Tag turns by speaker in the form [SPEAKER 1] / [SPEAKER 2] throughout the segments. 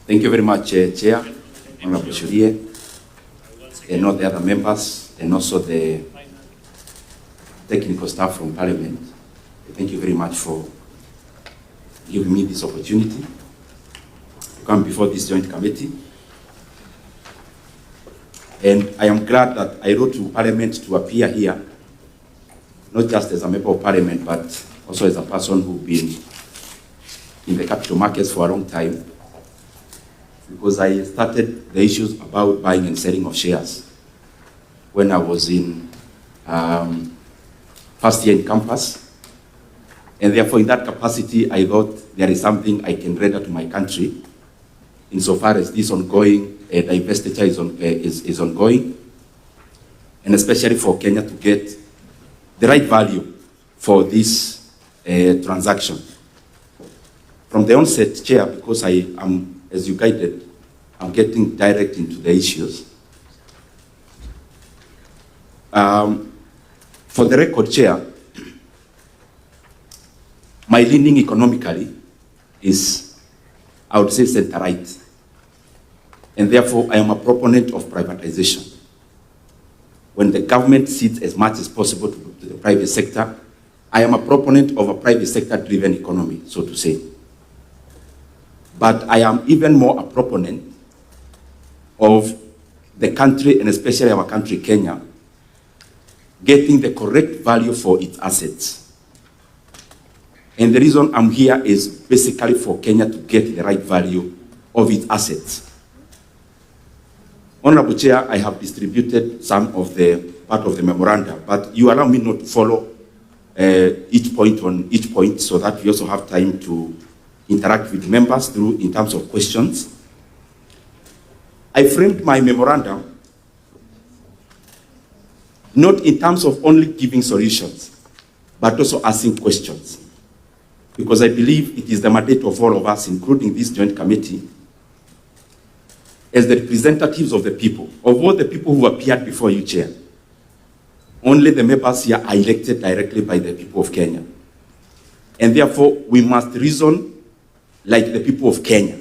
[SPEAKER 1] Thank you very much, Chair, Honorable Shurie, and all the other members, and also the technical staff from Parliament. Thank you very much for giving me this opportunity to come before this joint committee. And I am glad that I wrote to Parliament to appear here, not just as a member of Parliament, but also as a person who's been in the capital markets for a long time, because I started the issues about buying and selling of shares when I was in first year in campus. And therefore, in that capacity, I thought there is something I can render to my country insofar as this ongoing divestiture is ongoing, and especially for Kenya to get the right value for this transaction. From the onset, Chair, because I am, as you guided, I'm getting direct into the issues. For the record, Chair, my leaning economically is, I would say, center-right. And therefore, I am a proponent of privatization. When the government cedes as much as possible to the private sector, I am a proponent of a private sector-driven economy, so to say. But I am even more a proponent of the country, and especially our country, Kenya, getting the correct value for its assets. And the reason I'm here is basically for Kenya to get the right value of its assets. Honorable Chair, I have distributed some of the part of the memoranda, but you allow me not to follow each point so that we also have time to interact with members in terms of questions. I framed my memorandum not in terms of only giving solutions, but also asking questions. Because I believe it is the mandate of all of us, including this joint committee, as the representatives of the people, of all the people who appeared before you, Chair. Only the members here are elected directly by the people of Kenya. And therefore, we must reason like the people of Kenya.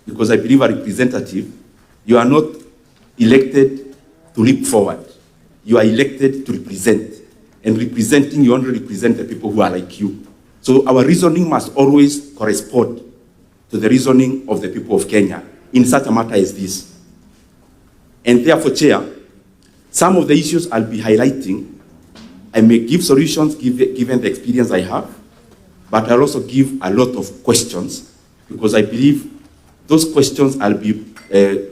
[SPEAKER 1] Because I believe a representative, you are not elected to leap forward. You are elected to represent. And representing, you only represent the people who are like you. So our reasoning must always correspond to the reasoning of the people of Kenya in such a matter as this. And therefore, Chair, some of the issues I'll be highlighting, I may give solutions given the experience I have, but I'll also give a lot of questions, because I believe those questions I'll be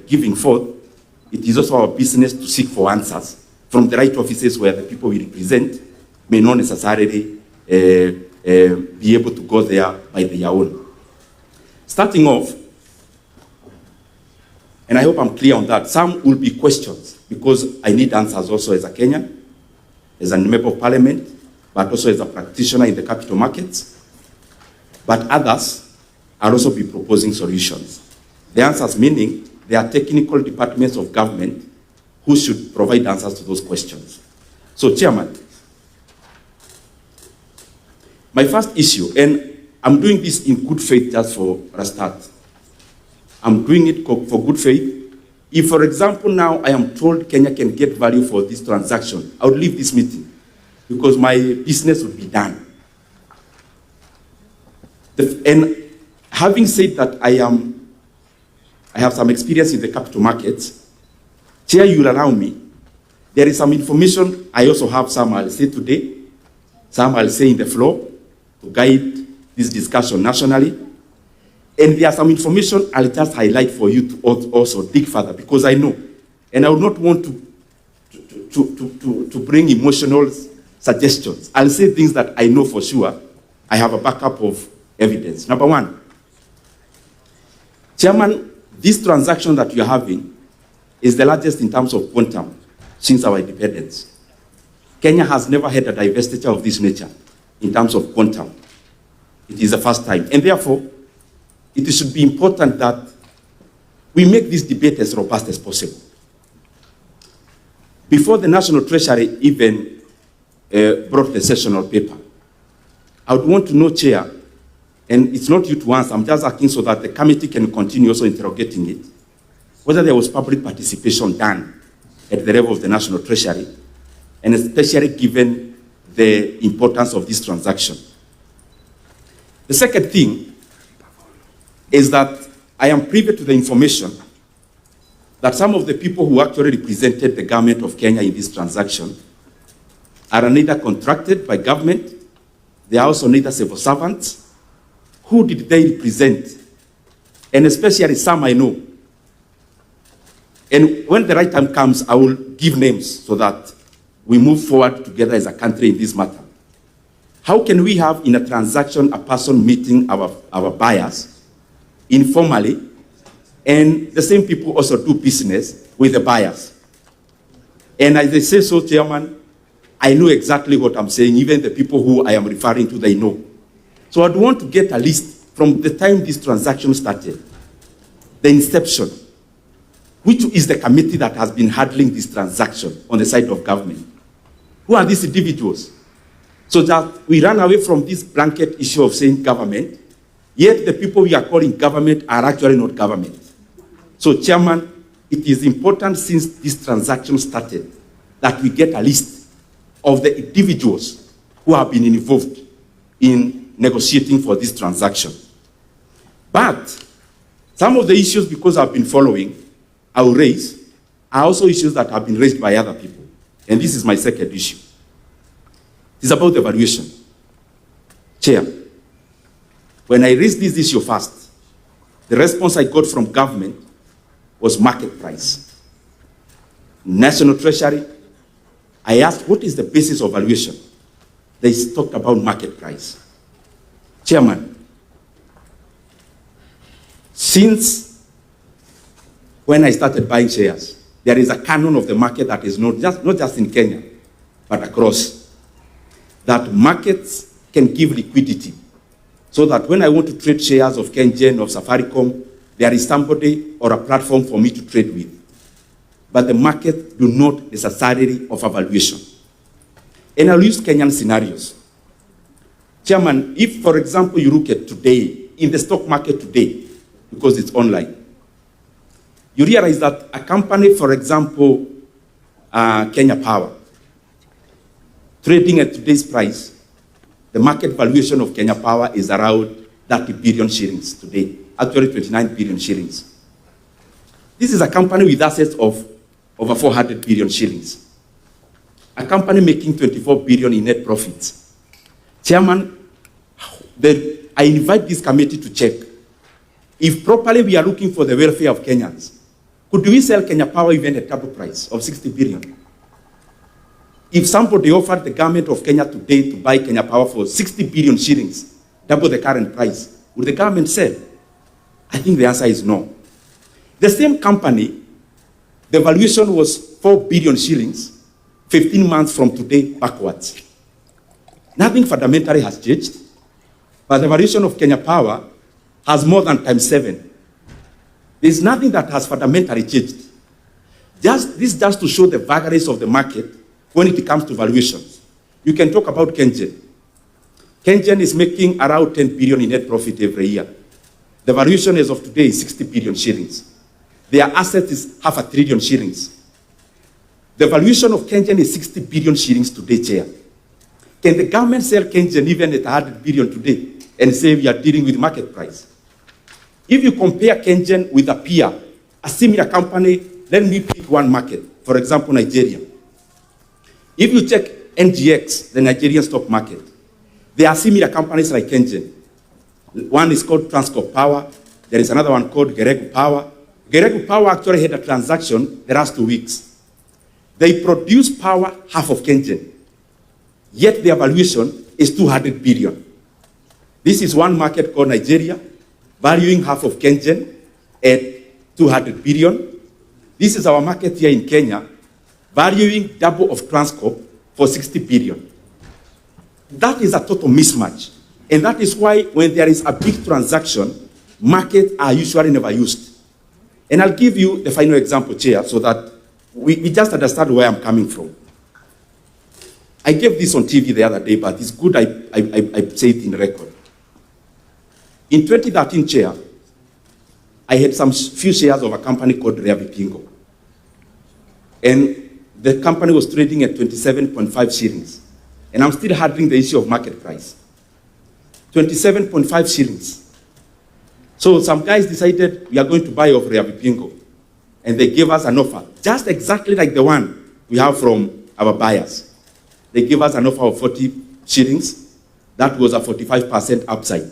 [SPEAKER 1] giving forth, it is also our business to seek for answers from the right offices where the people we represent may not necessarily be able to go there by their own. Starting off, and I hope I'm clear on that, some will be questions, because I need answers also as a Kenyan, as a member of Parliament, but also as a practitioner in the capital markets. But others, I'll also be proposing solutions. The answers meaning there are technical departments of government who should provide answers to those questions. So, Chairman, my first issue, and I'm doing this in good faith just for a start. I'm doing it for good faith. If, for example, now I am told Kenya can get value for this transaction, I would leave this meeting because my business would be done. And having said that, I have some experience in the capital markets. Chair, you'll allow me. There is some information. I also have some I'll say today, some I'll say in the floor to guide this discussion nationally. And there are some information I'll just highlight for you to also dig further, because I know, and I would not want to bring emotional suggestions. I'll say things that I know for sure. I have a backup of evidence. Number one, Chairman, this transaction that you're having is the largest in terms of quantum since our independence. Kenya has never had a divestiture of this nature in terms of quantum. It is the first time. And therefore, it should be important that we make this debate as robust as possible. Before the National Treasury even brought the sessional paper, I would want to know, Chair, and it's not you to answer, I'm just asking so that the committee can continue also interrogating it, whether there was public participation done at the level of the National Treasury, and especially given the importance of this transaction. The second thing is that I am privy to the information that some of the people who actually represented the government of Kenya in this transaction are neither contracted by government, they are also neither civil servants. Who did they represent? And especially some I know. And when the right time comes, I will give names so that we move forward together as a country in this matter. How can we have in a transaction a person meeting our buyers informally, and the same people also do business with the buyers? And as I say so, Chairman, I know exactly what I'm saying. Even the people who I am referring to, they know. So I'd want to get a list from the time this transaction started, the inception, which is the committee that has been handling this transaction on the side of government. Who are these individuals? So that we run away from this blanket issue of saying government, yet the people we are calling government are actually not government. So, Chairman, it is important since this transaction started that we get a list of the individuals who have been involved in negotiating for this transaction. But some of the issues, because I've been following, I will raise, are also issues that have been raised by other people. And this is my second issue. It's about the valuation. Chair, when I raised this issue first, the response I got from government was market price. National Treasury, I asked, what is the basis of valuation? They talked about market price. Chairman, since when I started buying shares, there is a canon of the market that is not just in Kenya, but across. That markets can give liquidity, so that when I want to trade shares of KenGen, of Safaricom, there is somebody or a platform for me to trade with. But the market do not necessarily offer valuation. And I'll use Kenyan scenarios. Chairman, if, for example, you look at today, in the stock market today, because it's online, you realize that a company, for example, Kenya Power, trading at today's price, the market valuation of Kenya Power is around 30 billion shillings today, actually 29 billion shillings. This is a company with assets of over 400 billion shillings. A company making 24 billion in net profits. Chairman, I invite this committee to check if properly we are looking for the welfare of Kenyans. Could we sell Kenya Power even at double price of 60 billion? If somebody offered the government of Kenya today to buy Kenya Power for 60 billion shillings, double the current price, would the government sell? I think the answer is no. The same company, the valuation was 4 billion shillings, 15 months from today backwards. Nothing fundamentally has changed, but the valuation of Kenya Power has more than times 7. There's nothing that has fundamentally changed. This just to show the vagaries of the market when it comes to valuations. You can talk about KenGen. KenGen is making around 10 billion in net profit every year. The valuation as of today is 60 billion shillings. Their asset is 500 billion shillings. The valuation of KenGen is 60 billion shillings today, Chair. Can the government sell KenGen even at 100 billion today and say we are dealing with market price? If you compare KenGen with a peer, a similar company, let me pick one market, for example, Nigeria. If you check NGX, the Nigerian stock market, there are similar companies like KenGen. One is called Transcorp Power. There is another one called Geregu Power. Geregu Power actually had a transaction the last 2 weeks. They produce power half of KenGen, yet their valuation is 200 billion. This is one market called Nigeria, valuing half of KenGen at 200 billion. This is our market here in Kenya, valuing double of Transcorp for 60 billion. That is a total mismatch. And that is why when there is a big transaction, markets are usually never used. And I'll give you the final example, Chair, so that we just understand where I'm coming from. I gave this on TV the other day, but it's good I say it in record. In 2013, Chair, I had some few shares of a company called Rea Vipingo. And the company was trading at 27.5 shillings. And I'm still handling the issue of market price. 27.5 shillings. So some guys decided we are going to buy off Rea Vipingo. And they gave us an offer, just exactly like the one we have from our buyers. They gave us an offer of 40 shillings. That was a 45% upside.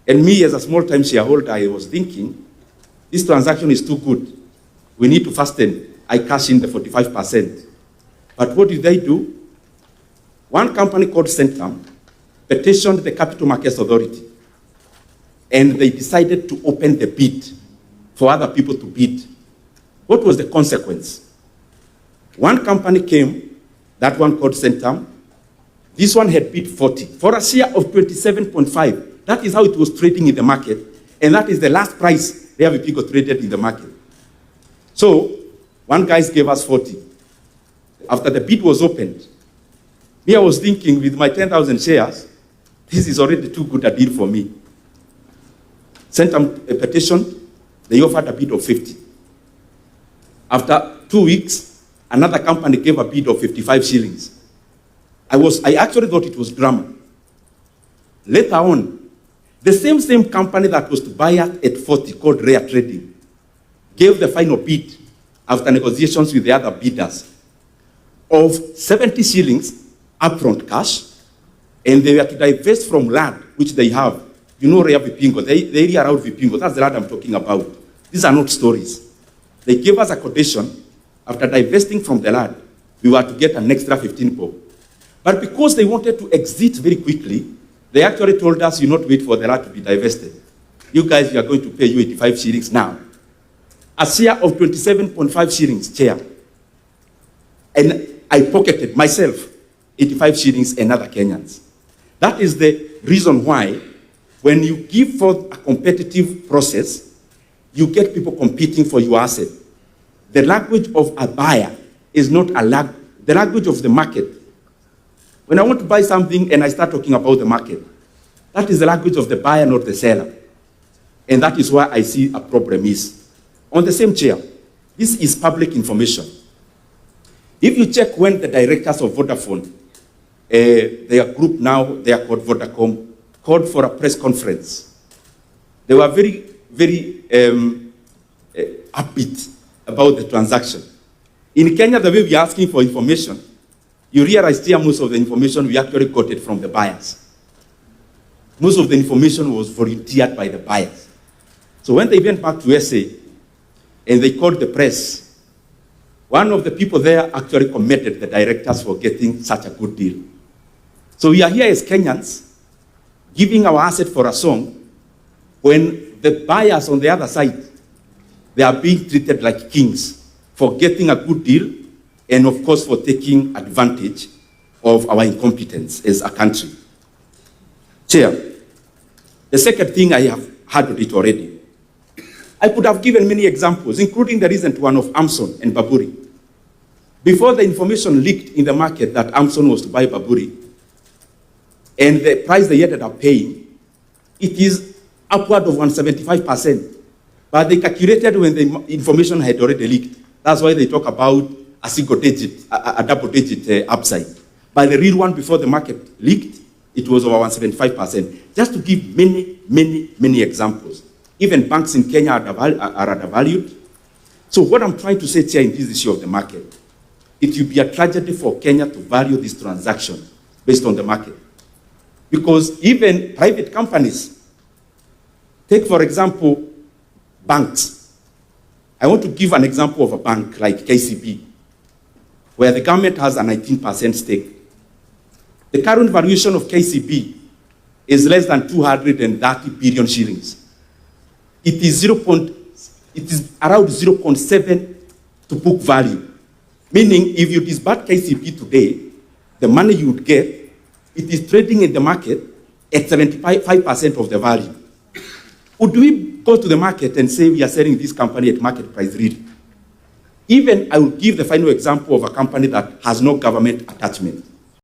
[SPEAKER 1] And me, as a small-time shareholder, I was thinking, this transaction is too good. We need to fasten. I cash in the 45%. But what did they do? One company called Centum petitioned the Capital Markets Authority, and they decided to open the bid for other people to bid. What was the consequence? One company came, that one called Centum. This one had bid 40 for a share of 27.5. That is how it was trading in the market, and that is the last price Rea Vipingo traded in the market. So one guy gave us 40. After the bid was opened, me, I was thinking, with my 10,000 shares, this is already too good a deal for me. Sent a petition, they offered a bid of 50. After 2 weeks, another company gave a bid of 55 shillings. I actually thought it was drama. Later on, the same company that was to buy it at 40, called Rare Trading, gave the final bid after negotiations with the other bidders of 70 shillings upfront cash, and they were to divest from land which they have. You know Rea Vipingo, the area around Vipingo, that's the land I'm talking about. These are not stories. They gave us a condition, after divesting from the land, we were to get an extra 15 bob. But because they wanted to exit very quickly, they actually told us, you not wait for the land to be divested. You guys, we are going to pay you 85 shillings now. A share of 27.5 shillings, Chair. And I pocketed myself 85 shillings and other Kenyans. That is the reason why when you give forth a competitive process, you get people competing for your asset. The language of a buyer is not the language of the market. When I want to buy something and I start talking about the market, that is the language of the buyer, not the seller. And that is why I see a problem is. On the same chair, this is public information. If you check when the directors of Vodafone, their group now, they are called Vodacom, called for a press conference, they were very, very upbeat about the transaction. In Kenya, the way we are asking for information, you realize here most of the information we actually got it from the buyers. Most of the information was volunteered by the buyers. So when they went back to SA and they called the press, one of the people there actually commended the directors for getting such a good deal. So we are here as Kenyans giving our asset for a song when the buyers on the other side, they are being treated like kings for getting a good deal and of course for taking advantage of our incompetence as a country. Chair, the second thing I have handled it already. I could have given many examples, including the recent one of Amson and Baburi. Before the information leaked in the market that Amson was to buy Baburi, and the price they ended up paying, it is upward of 175%. But they calculated when the information had already leaked. That's why they talk about a single digit, a double digit upside. But the real one before the market leaked, it was over 175%. Just to give many examples. Even banks in Kenya are undervalued. So what I'm trying to say here in this issue of the market, it will be a tragedy for Kenya to value this transaction based on the market. Because even private companies, take for example, banks. I want to give an example of a bank like KCB, where the government has a 19% stake. The current valuation of KCB is less than 230 billion shillings. It is around 0.7 to book value. Meaning, if you disband KCB today, the money you would get, it is trading in the market at 75% of the value. Would we go to the market and say we are selling this company at market price really? Even I will give the final example of a company that has no government attachment.